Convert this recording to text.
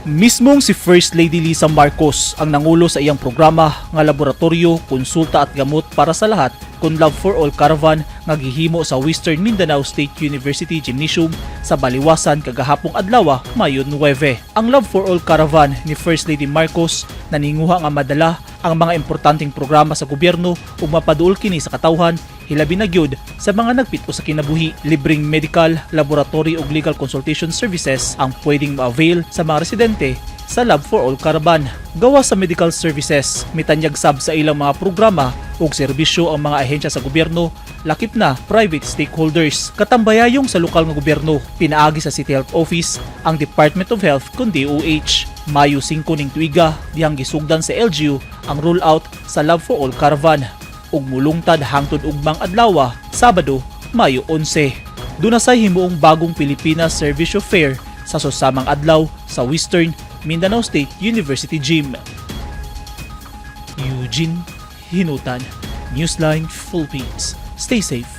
Mismong si First Lady Lisa Marcos ang nangulo sa iyang programa nga laboratorio, konsulta at gamot para sa lahat kun Love for All Caravan nga gihimo sa Western Mindanao State University Gymnasium sa Baliwasan kagahapong adlaw, Mayo 9. Ang Love for All Caravan ni First Lady Marcos naninguha nga madala ang mga importanteng programa sa gobyerno ug mapaduol kini sa katawhan, hilabi na gyud sa mga nagpit-us sa kinabuhi. Libreng medical, laboratory ug legal consultation services ang pwedeng ma-avail sa mga residente sa Love for All Caravan. Gawa sa medical services, mitanyag sab sa ilang mga programa ug serbisyo ang mga ahensya sa gobyerno, lakip na private stakeholders. Katambayayong sa lokal nga gobyerno, pinaagi sa City Health Office ang Department of Health kun DOH. Mayo 5 ning tuiga dihang gisugdan sa LGU ang rollout sa Love for All Caravan ug mulungtad hangtod ugmang adlaw, Sabado, Mayo 11. Dunasay himuong bagong Pilipinas Serbisyo Fair sa susamang adlaw sa Western Mindanao State University Gym. Eugene Hinutan, Newsline, Philippines. Stay safe.